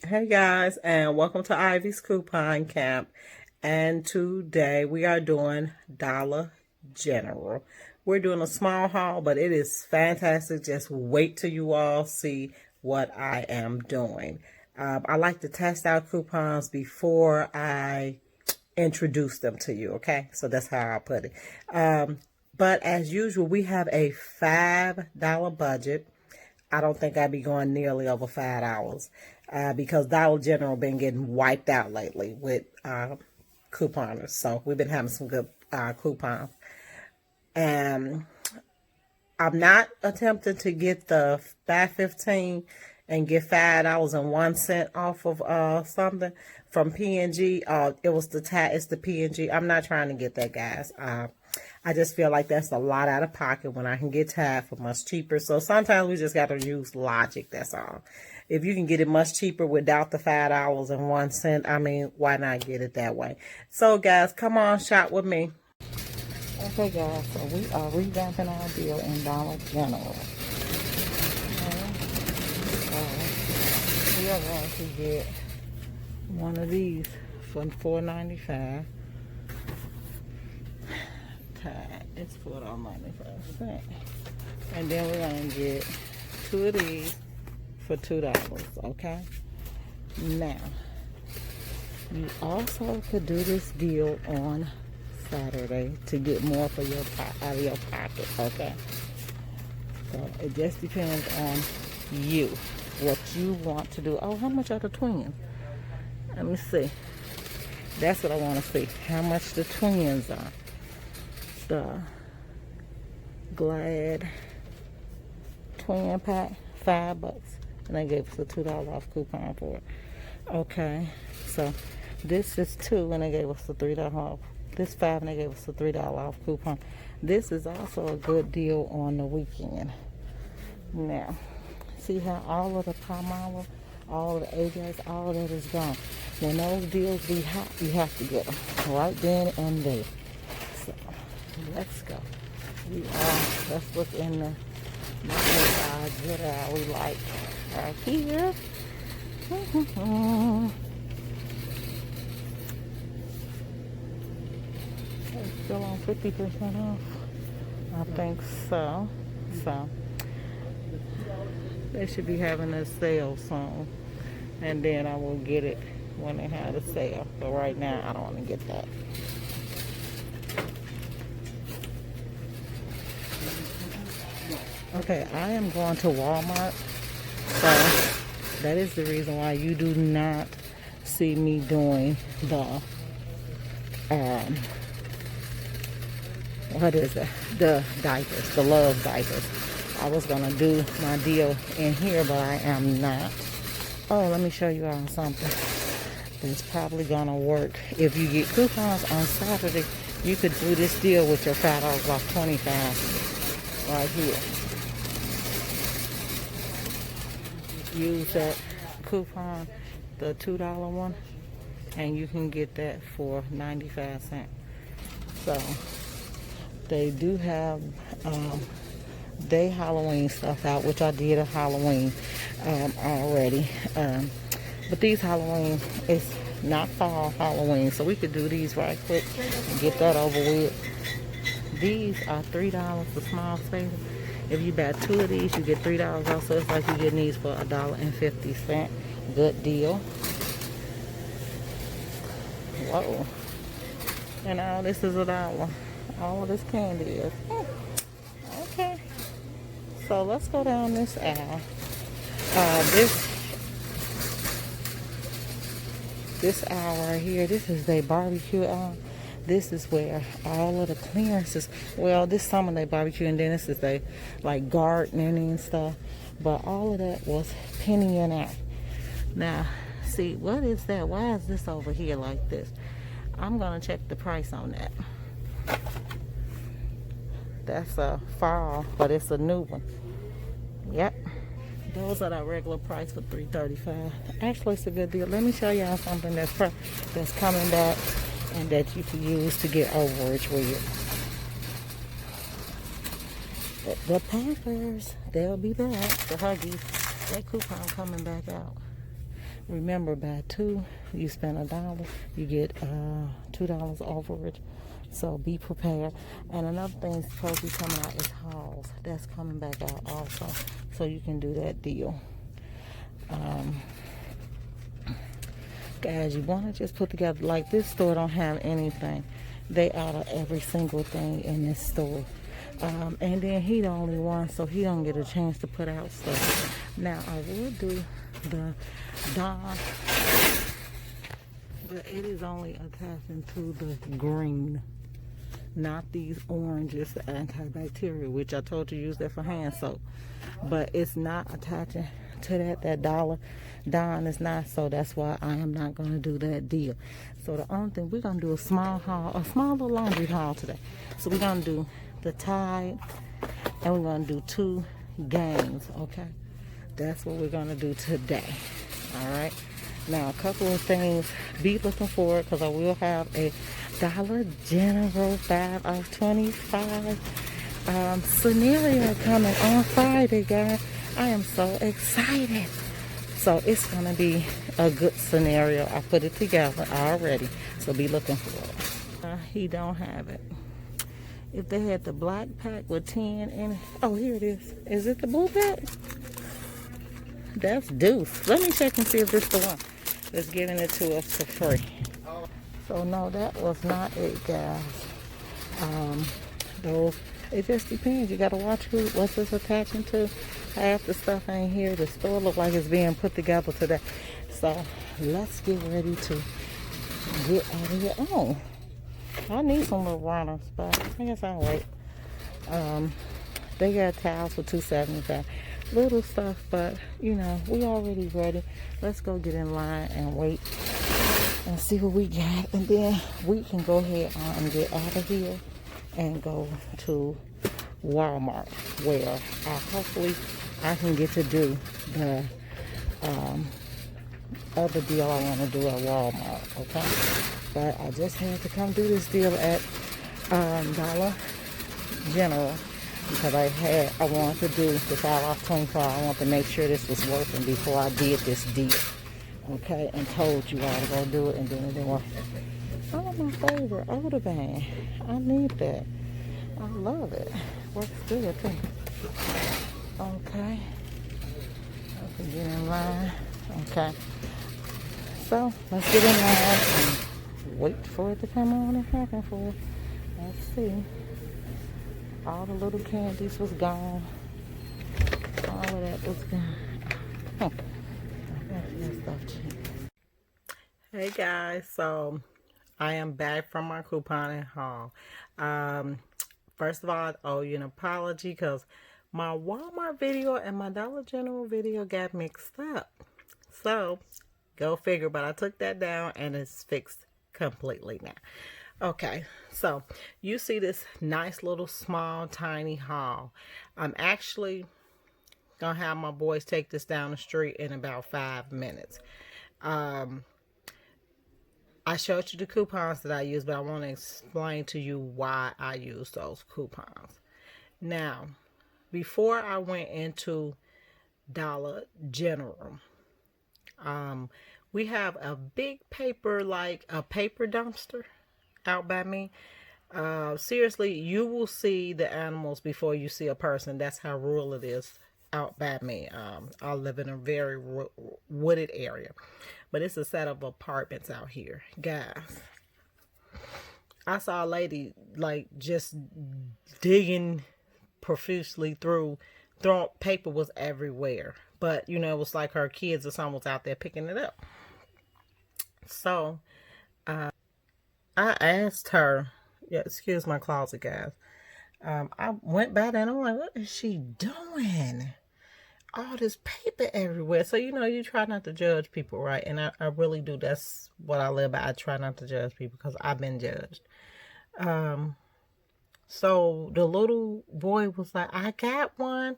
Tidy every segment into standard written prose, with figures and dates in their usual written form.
Hey guys, and welcome to Ivy's Coupon Camp. And today we are doing Dollar General. We're doing a small haul, but it is fantastic. Just wait till you all see what I am doing. I like to test out coupons before I introduce them to you, okay? So that's how I put it. But as usual, we have a $5 budget. I don't think I'd be going nearly over $5 because Dollar General been getting wiped out lately with couponers. So we've been having some good coupons. And I'm not attempting to get the 5.15 and get $5.01 off of something from P&G. It's the P&G. I'm not trying to get that, guys. I just feel like that's a lot out of pocket when I can get Tide for much cheaper. So sometimes we just got to use logic, that's all. If you can get it much cheaper without the $5.01, I mean, why not get it that way? So guys, come on, shop with me. Okay guys, so we are revamping our deal in Dollar General. We are going to get one of these for $4.95. It's $4.95. And then we're going to get two of these for $2, okay? Now, you also could do this deal on Saturday to get more for your out of your pocket, okay? So it just depends on you, what you want to do. Oh, how much are the twins? Let me see. That's what I want to see. How much the twins are. The Glad twin pack, $5, and they gave us a $2 off coupon for it. Okay, so this is 2, and they gave us a $3 off. This 5, and they gave us a $3 off coupon. This is also a good deal on the weekend. Now, see how all of the Palmolive, all of the Ajax, all of that is gone. When those deals be hot, you have to get them right then and there. So let's go. Let's look in the that we like right here. It's still on 50% off. I think so. So they should be having a sale soon, and then I will get it when they have a sale. But right now, I don't want to get that. Okay, I am going to Walmart, so that is the reason why you do not see me doing the, what is it, the diapers, the Love diapers. I was going to do my deal in here, but I am not. Oh, let me show you all something that's probably going to work. If you get coupons on Saturday, you could do this deal with your $5 off 25 right here. Use that coupon, the $2 one, and you can get that for 95 cents. So they do have day Halloween stuff out, which I did a Halloween already. But these Halloween is not fall Halloween, so we could do these right quick and get that over with. These are $3, the small spaces. If you buy 2 of these, you get $3 off. So it's like you're getting these for $1.50. Good deal. Whoa. And all this is $1. All of this candy is. Okay. So let's go down this aisle. This aisle right here, this is their barbecue aisle. This is where all of the clearances, well, this some of their barbecue, and then this is they like gardening and stuff. But all of that was pennying out. Now, see, what is that? Why is this over here like this? I'm going to check the price on that. That's a fall, but it's a new one. Yep. Those are the regular price for $3.35. Actually, it's a good deal. Let me show y'all something that's coming back and that you can use to get overage with. The Pampers, they'll be back. The Huggies, that coupon coming back out. Remember, buy two, you spend $1, you get $2 overage. So be prepared. And another thing is supposed to be coming out is hauls. That's coming back out also. So you can do that deal. Guys, you want to just put together, like this store don't have anything. They out of every single thing in this store. And then he the only one, so he don't get a chance to put out stuff. Now, I will do the Dawn, but it is only attaching to the green, not these oranges, the antibacterial, which I told you use that for hand soap. But it's not attaching to that dollar Dawn is not, so that's why I am not going to do that deal. So the only thing, we're going to do a small haul, a small little laundry haul today. So we're going to do the Tide, and we're going to do 2 games, okay? That's what we're going to do today, all right? Now, a couple of things, be looking for it, because I will have a Dollar General 5 off 25 scenario coming on Friday, guys. I am so excited. So it's going to be a good scenario. I put it together already. So be looking for it. He don't have it. If they had the black pack with 10 in it. Oh, here it is. Is it the blue pack? That's Deuce. Let me check and see if this is the one that's giving it to us for free. So no, that was not it, guys. Those, it just depends. You gotta watch what's this attaching to. Half the stuff ain't here. The store look like it's being put together today. So let's get ready to get out of here. Oh, I need some little runners, but I guess I'll wait. They got towels for $2.75. Little stuff, but you know, we already ready. Let's go get in line and wait and see what we got, and then we can go ahead and get out of here and go to Walmart, where hopefully I can get to do the other deal I want to do at Walmart, okay? But I just had to come do this deal at Dollar General, because I wanted to do the 5 off 25. I wanted to make sure this was working before I did this deal, okay? And told you all to go do it, and then it didn't work. Oh, my favorite Oda Band. I need that. I love it. Works good too. Okay. I can get in line. Okay. So let's get in line and wait for it to come on and happen for us. Let's see. All the little candies was gone. All of that was gone. Huh. That stuff cheap. Hey guys, so I am back from my couponing haul. First of all, I owe you an apology because my Walmart video and my Dollar General video got mixed up. So, go figure, but I took that down and it's fixed completely now. Okay, so you see this nice little small tiny haul. I'm actually gonna have my boys take this down the street in about 5 minutes. I showed you the coupons that I use, but I want to explain to you why I use those coupons. Now, before I went into Dollar General, we have a big paper, like a paper dumpster out by me. Seriously, you will see the animals before you see a person. That's how rural it is out by me. I live in a very wooded area, but it's a set of apartments out here, guys. I saw a lady like just digging profusely through, throwing paper was everywhere, but you know, it was like her kids or someone was out there picking it up. So I asked her, yeah, excuse my closet, guys. I went by there and I'm like, what is she doing? All this paper everywhere. So, you know, you try not to judge people, right? And I really do. That's what I live by. I try not to judge people because I've been judged. So the little boy was like, I got one.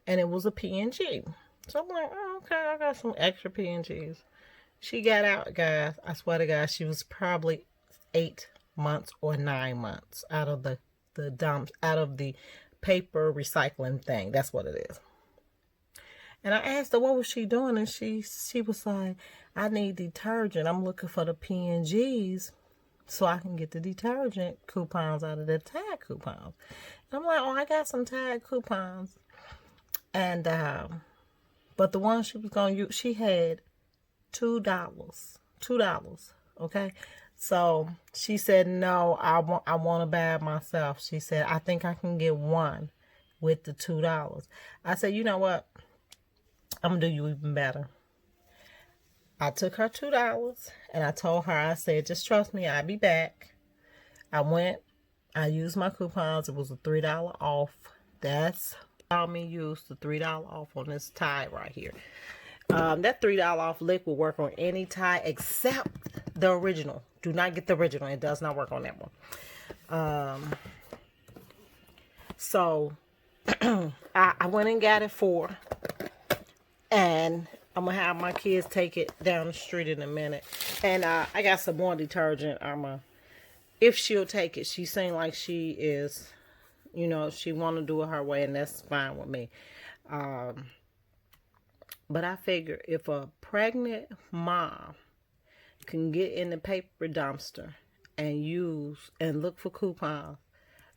And it was a P&G. So I'm like, oh, okay, I got some extra P&Gs. She got out, guys. I swear to God, she was probably 8 months or 9 months out of the dumps, out of the paper recycling thing. That's what it is. And I asked her what was she doing, and she was like, I need detergent. I'm looking for the P&Gs so I can get the detergent coupons out of the tag coupons. And I'm like, oh, I got some tag coupons. And but the one she was gonna use, she had $2. Okay. So she said, no, I want to buy it myself. She said, I think I can get one with the $2. I said, you know what? I'm going to do you even better. I took her $2 and I told her, I said, just trust me, I'll be back. I went, I used my coupons. It was a $3 off. That's how me use the $3 off on this tie right here. That $3 off lick will work on any tie except the original. Do not get the original. It does not work on that one. So I went and got it and I'm gonna have my kids take it down the street in a minute. And I got some more detergent. If she'll take it. She seemed like she is, she want to do it her way, and that's fine with me. But I figure if a pregnant mom can get in the paper dumpster and use and look for coupons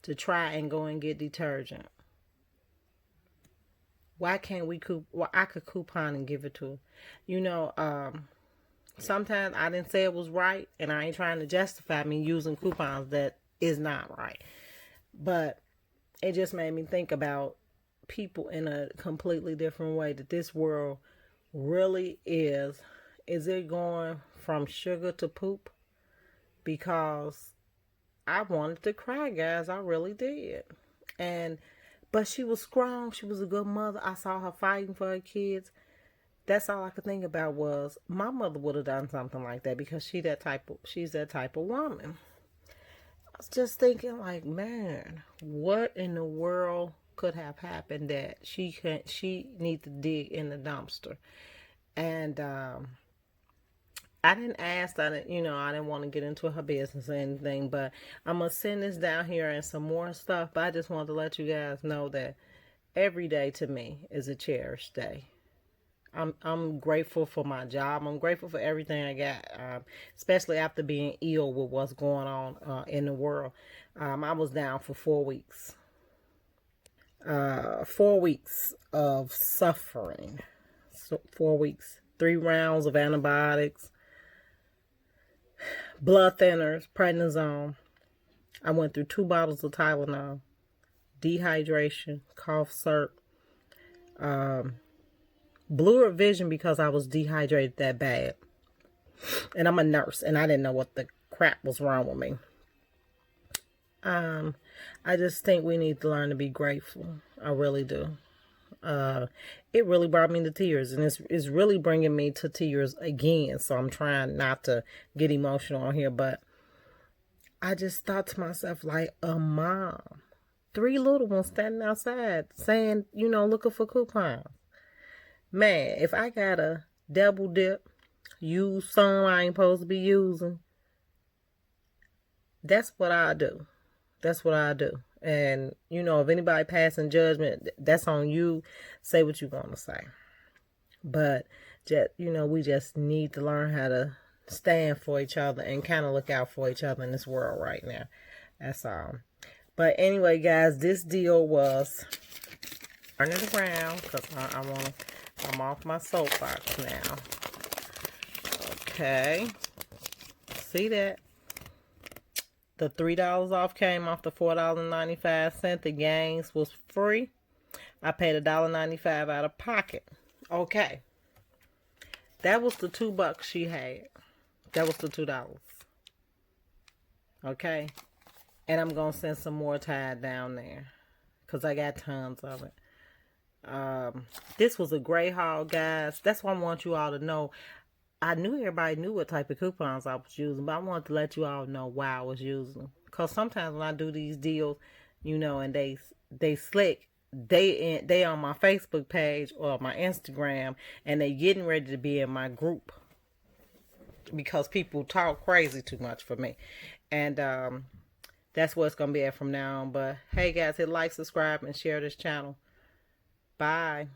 to try and go and get detergent, why can't we I could coupon and give it to her. Sometimes I didn't say it was right, and I ain't trying to justify me using coupons that is not right. But it just made me think about people in a completely different way, that this world really is it going from sugar to poop? Because I wanted to cry, guys. I really did. But she was strong. She was a good mother. I saw her fighting for her kids. That's all I could think about was my mother would have done something like that, because she's that type of woman. I was just thinking, like, man, what in the world could have happened that she need to dig in the dumpster? And I didn't ask, I didn't want to get into her business or anything, but I'm gonna send this down here and some more stuff. But I just wanted to let you guys know that every day to me is a cherished day. I'm grateful for my job. I'm grateful for everything I got, especially after being ill with what's going on in the world. I was down for 4 weeks. 4 weeks of suffering. So 4 weeks. 3 rounds of antibiotics, blood thinners, prednisone. I went through 2 bottles of Tylenol, dehydration, cough syrup, blurred vision because I was dehydrated that bad. And I'm a nurse, and I didn't know what the crap was wrong with me. I just think we need to learn to be grateful. I really do. It really brought me to tears, and it's really bringing me to tears again. So I'm trying not to get emotional on here, but I just thought to myself, like, a mom, 3 little ones standing outside saying, looking for coupons. Man, if I gotta double dip, use some I ain't supposed to be using, that's what I do. That's what I do. And, if anybody passing judgment, that's on you. Say what you want to say. But, we just need to learn how to stand for each other and kind of look out for each other in this world right now. That's all. But anyway, guys, this deal was, turn it around because I'm off my soapbox now. Okay. See that? The $3 off came off the $4.95. The gains was free. I paid $1.95 out of pocket. Okay. That was the $2 she had. That was the $2. Okay. And I'm going to send some more tied down there, because I got tons of it. This was a great haul, guys. That's why I want you all to know. I knew everybody knew what type of coupons I was using, but I wanted to let you all know why I was using them. Because sometimes when I do these deals, and they slick, they on my Facebook page or my Instagram, and they getting ready to be in my group, because people talk crazy too much for me. And that's what it's going to be at from now on. But hey, guys, hit like, subscribe, and share this channel. Bye.